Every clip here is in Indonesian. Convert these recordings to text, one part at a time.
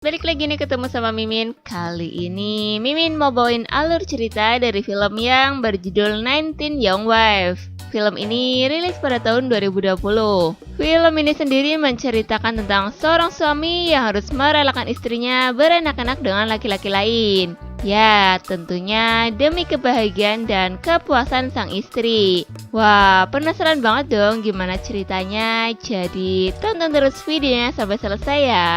Balik lagi nih ketemu sama Mimin. Kali ini Mimin mau bawain alur cerita dari film yang berjudul 19 Young Wives. Film ini rilis pada tahun 2020. Film ini sendiri menceritakan tentang seorang suami yang harus merelakan istrinya beranak-anak dengan laki-laki lain. Ya, tentunya demi kebahagiaan dan kepuasan sang istri. Wah, penasaran banget dong gimana ceritanya? Jadi tonton terus videonya sampai selesai ya.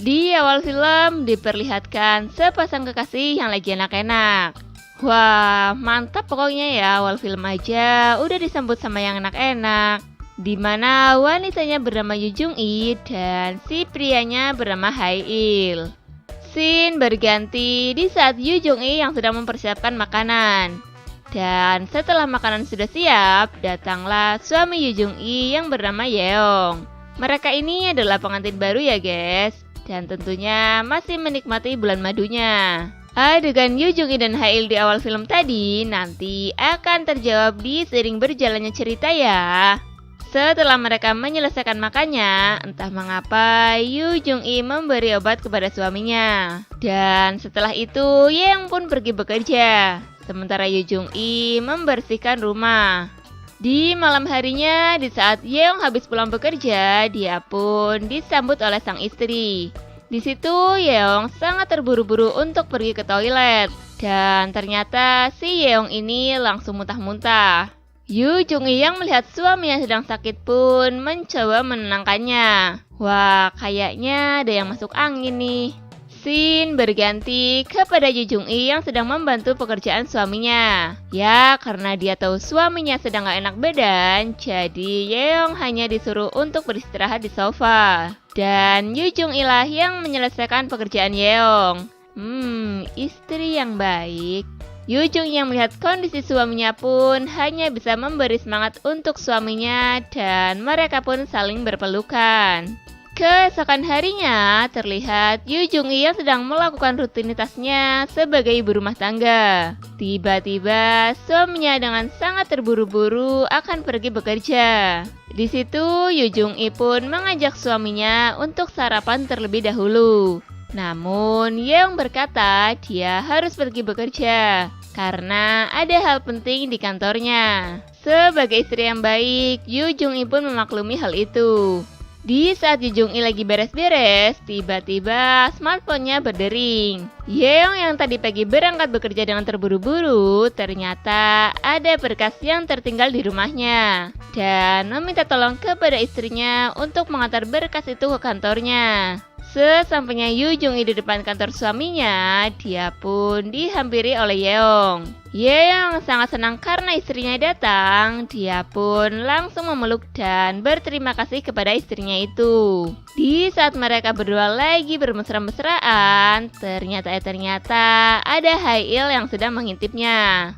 Di awal film diperlihatkan sepasang kekasih yang lagi enak-enak. Wah, mantap pokoknya ya, awal film aja udah disambut sama yang enak-enak. Dimana wanitanya bernama Yu Jung Yi dan si prianya bernama Hai Il. Scene berganti di saat Yu Jung Yi yang sedang mempersiapkan makanan. Dan setelah makanan sudah siap, datanglah suami Yu Jung Yi yang bernama Yeong. Mereka ini adalah pengantin baru ya guys. Dan tentunya masih menikmati bulan madunya. Adegan Yu Jung Yi dan Hail di awal film tadi nanti akan terjawab di seiring berjalannya cerita ya. Setelah mereka menyelesaikan makannya, entah mengapa Yu Jung Yi memberi obat kepada suaminya. Dan setelah itu Yeong pun pergi bekerja. Sementara Yu Jung Yi membersihkan rumah. Di malam harinya, di saat Yeong habis pulang bekerja, dia pun disambut oleh sang istri. Di situ Yeong sangat terburu-buru untuk pergi ke toilet. Dan ternyata si Yeong ini langsung muntah-muntah. Yu Jung Yi yang melihat suaminya sedang sakit pun mencoba menenangkannya. Wah, kayaknya ada yang masuk angin nih. Scene berganti kepada Yu Jung Yi yang sedang membantu pekerjaan suaminya. Ya, karena dia tahu suaminya sedang gak enak badan, jadi Yeong hanya disuruh untuk beristirahat di sofa. Dan Yu Jung Yi lah yang menyelesaikan pekerjaan Yeong. Istri yang baik. Yu Jung Yi yang melihat kondisi suaminya pun hanya bisa memberi semangat untuk suaminya dan mereka pun saling berpelukan. Keesokan harinya, terlihat Yu Jung Yi yang sedang melakukan rutinitasnya sebagai ibu rumah tangga. Tiba-tiba, suaminya dengan sangat terburu-buru akan pergi bekerja. Di situ, Yu Jung Yi pun mengajak suaminya untuk sarapan terlebih dahulu. Namun, Yeong berkata dia harus pergi bekerja karena ada hal penting di kantornya. Sebagai istri yang baik, Yu Jung Yi pun memaklumi hal itu. Di saat Yu Jung Yi lagi beres-beres, tiba-tiba smartphone-nya berdering. Yeong yang tadi pagi berangkat bekerja dengan terburu-buru, ternyata ada berkas yang tertinggal di rumahnya. Dan meminta tolong kepada istrinya untuk mengantar berkas itu ke kantornya. Sesampainya Yu Jung Yi di depan kantor suaminya, dia pun dihampiri oleh Yeong. Yeong sangat senang karena istrinya datang, dia pun langsung memeluk dan berterima kasih kepada istrinya itu. Di saat mereka berdua lagi bermesra-mesraan, ternyata ada Hail yang sedang mengintipnya.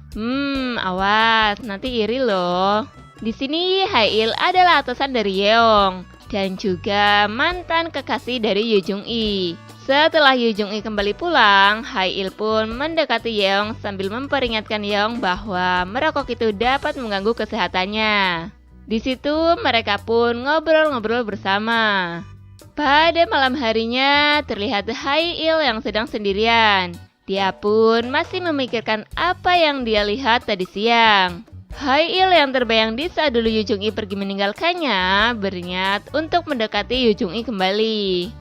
Awas, nanti iri loh. Di sini Hail adalah atasan dari Yeong dan juga mantan kekasih dari Yu Jung Yi. Setelah Yu Jung Yi kembali pulang, Hai Il pun mendekati Yeong sambil memperingatkan Yeong bahwa merokok itu dapat mengganggu kesehatannya. Di situ mereka pun ngobrol-ngobrol bersama. Pada malam harinya terlihat Hai Il yang sedang sendirian. Dia pun masih memikirkan apa yang dia lihat tadi siang. Hai Il yang terbayang di saat dulu Yu Jung Yi pergi meninggalkannya berniat untuk mendekati Yu Jung Yi kembali.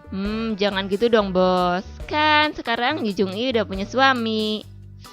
Jangan gitu dong bos, kan sekarang Yu Jung Yi udah punya suami.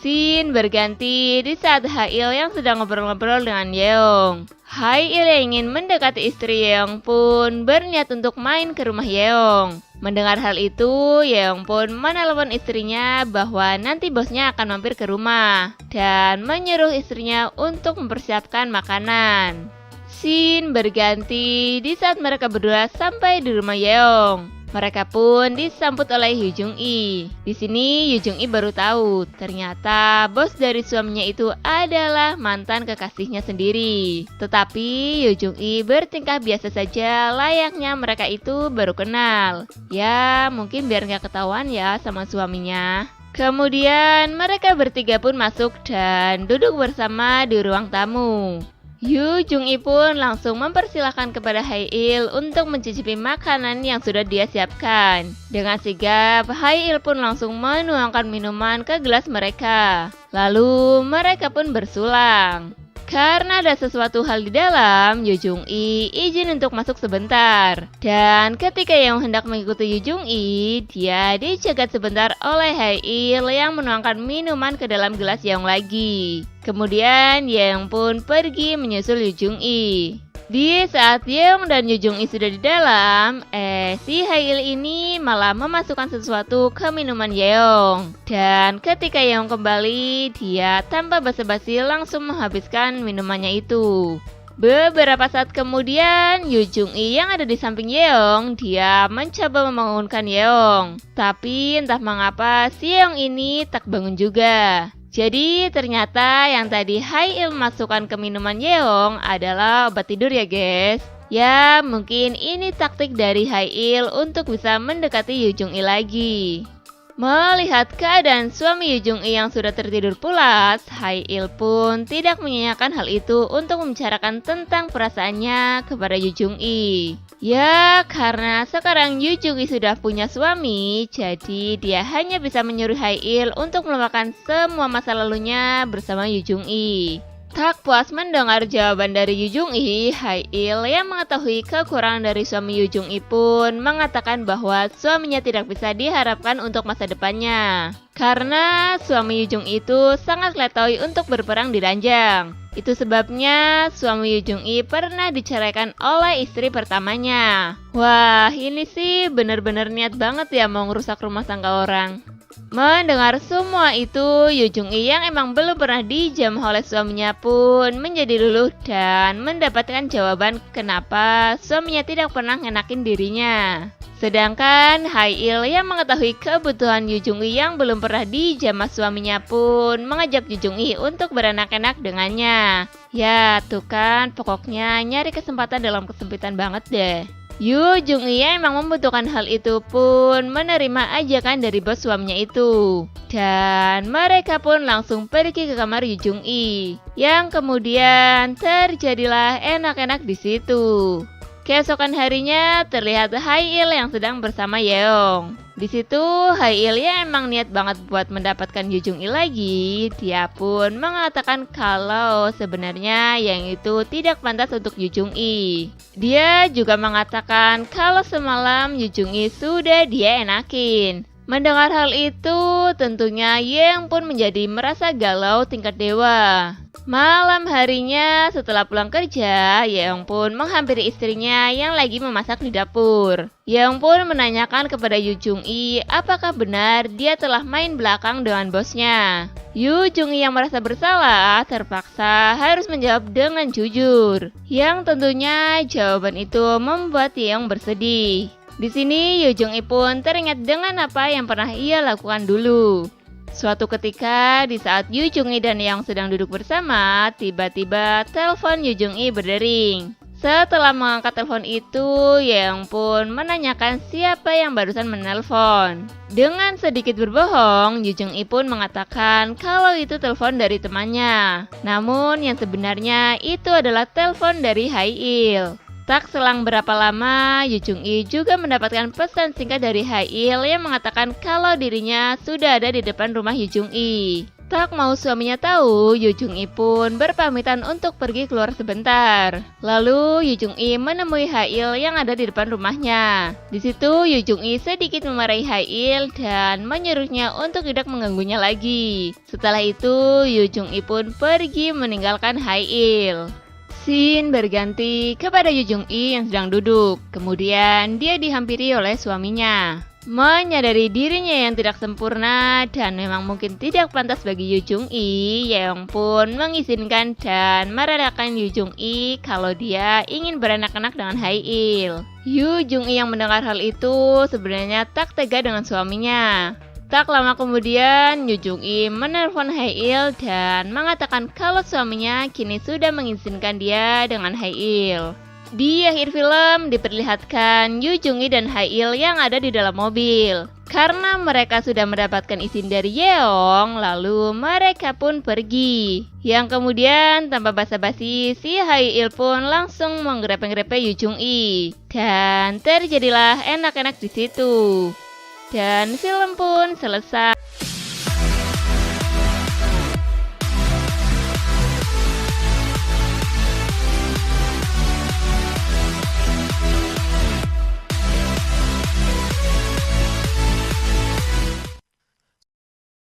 Scene berganti di saat Hai Il yang sedang ngobrol-ngobrol dengan Yeong. Hai Il yang ingin mendekati istri Yeong pun berniat untuk main ke rumah Yeong. Mendengar hal itu, Yeong pun menelepon istrinya bahwa nanti bosnya akan mampir ke rumah dan menyuruh istrinya untuk mempersiapkan makanan. Scene berganti di saat mereka berdua sampai di rumah Yeong. Mereka pun disambut oleh Yu Jung Yi. Di sini Yu Jung Yi baru tahu ternyata bos dari suaminya itu adalah mantan kekasihnya sendiri. Tetapi Yu Jung Yi bertingkah biasa saja layaknya mereka itu baru kenal. Ya mungkin biar nggak ketahuan ya sama suaminya. Kemudian mereka bertiga pun masuk dan duduk bersama di ruang tamu. Yu Jung-i pun langsung mempersilahkan kepada Hae-il untuk mencicipi makanan yang sudah dia siapkan. Dengan sigap, Hae-il pun langsung menuangkan minuman ke gelas mereka. Lalu mereka pun bersulang. Karena ada sesuatu hal di dalam, Yu Jung-i izin untuk masuk sebentar. Dan ketika Yeong hendak mengikuti Yu Jung-i, dia dicegat sebentar oleh Hae-il yang menuangkan minuman ke dalam gelas Yeong lagi. Kemudian Yeong pun pergi menyusul Yu Jung-i. Di saat Yeong dan Yu Jung-i sudah di dalam, si Hae-il ini malah memasukkan sesuatu ke minuman Yeong. Dan ketika Yeong kembali, dia tanpa basa-basi langsung menghabiskan minumannya itu. Beberapa saat kemudian, Yu Jung-i yang ada di samping Yeong, dia mencoba membangunkan Yeong. Tapi entah mengapa si Yeong ini tak bangun juga. Jadi ternyata yang tadi Hae-il masukkan ke minuman Yeong adalah obat tidur ya guys. Ya mungkin ini taktik dari Hae-il untuk bisa mendekati Yu Jung-i lagi. Melihat keadaan suami Yu Jung-i yang sudah tertidur pulas, Hae-il pun tidak menyanyikan hal itu untuk membicarakan tentang perasaannya kepada Yu Jung-i. Ya, karena sekarang Yu Jung-i sudah punya suami, jadi dia hanya bisa menyuruh Hae-il untuk melupakan semua masa lalunya bersama Yu Jung-i. Tak puas mendengar jawaban dari Yu Jung-i, Hae-il yang mengetahui kekurangan dari suami Yu Jung-i pun mengatakan bahwa suaminya tidak bisa diharapkan untuk masa depannya. Karena suami Yu Jung-i itu sangat letoy untuk berperang di ranjang. Itu sebabnya suami Yu Jung-i pernah diceraikan oleh istri pertamanya. Wah, ini sih bener-bener niat banget ya mau ngerusak rumah tangga orang. Mendengar semua itu, Yu Jung-i yang emang belum pernah dijamah oleh suaminya pun menjadi luluh dan mendapatkan jawaban kenapa suaminya tidak pernah ngenakin dirinya. Sedangkan Hae-il yang mengetahui kebutuhan Yu Jung-i yang belum pernah dijamah suaminya pun mengajak Yu Jung-i untuk beranak-anak dengannya. Ya, tuh kan pokoknya nyari kesempatan dalam kesempitan banget deh. Yu Jung-i yang emang membutuhkan hal itu pun menerima ajakan dari bos suaminya itu. Dan mereka pun langsung pergi ke kamar Yu Jung-i. Yang kemudian terjadilah enak-enak di situ. Keesokan harinya terlihat Hae-il yang sedang bersama Yeong. Di situ Hae-il yang emang niat banget buat mendapatkan Yu Jung-i lagi. Dia pun mengatakan kalau sebenarnya yang itu tidak pantas untuk Yu Jung-i. Dia juga mengatakan kalau semalam Yu Jung-i sudah dia enakin. Mendengar hal itu, tentunya Yeong pun menjadi merasa galau tingkat dewa. Malam harinya setelah pulang kerja, Yeong pun menghampiri istrinya yang lagi memasak di dapur. Yeong pun menanyakan kepada Yu Jung-i apakah benar dia telah main belakang dengan bosnya. Yu Jung-i yang merasa bersalah terpaksa harus menjawab dengan jujur. Yang tentunya jawaban itu membuat Yeong bersedih. Di sini Yu Jung-i pun teringat dengan apa yang pernah ia lakukan dulu. Suatu ketika di saat Yu Jung-i dan Yeong sedang duduk bersama, tiba-tiba telepon Yu Jung-i berdering. Setelah mengangkat telepon itu, Yeong pun menanyakan siapa yang barusan menelpon. Dengan sedikit berbohong, Yu Jung-i pun mengatakan kalau itu telepon dari temannya. Namun yang sebenarnya itu adalah telepon dari Hae-il. Tak selang berapa lama, Yu Jung-i juga mendapatkan pesan singkat dari Hae-il yang mengatakan kalau dirinya sudah ada di depan rumah Yu Jung-i. Tak mau suaminya tahu, Yu Jung-i pun berpamitan untuk pergi keluar sebentar. Lalu Yu Jung-i menemui Hae-il yang ada di depan rumahnya. Di situ Yu Jung-i sedikit memarahi Hae-il dan menyuruhnya untuk tidak mengganggunya lagi. Setelah itu, Yu Jung-i pun pergi meninggalkan Hae-il. Scene berganti kepada Yu Jung-i yang sedang duduk. Kemudian dia dihampiri oleh suaminya. Menyadari dirinya yang tidak sempurna dan memang mungkin tidak pantas bagi Yu Jung-i, Yeong pun mengizinkan dan merelakan Yu Jung-i kalau dia ingin beranak-anak dengan Hae-il. Yu Jung-i yang mendengar hal itu sebenarnya tak tega dengan suaminya. Tak lama kemudian, Yu Jung-i menelpon Hae-il dan mengatakan kalau suaminya kini sudah mengizinkan dia dengan Hae-il. Di akhir film diperlihatkan Yu Jung-i dan Hae-il yang ada di dalam mobil. Karena mereka sudah mendapatkan izin dari Yeong, lalu mereka pun pergi. Yang kemudian tanpa basa-basi, si Hae-il pun langsung menggrepe-grepe Yu Jung-i. Dan terjadilah enak-enak di situ. Dan film pun selesai.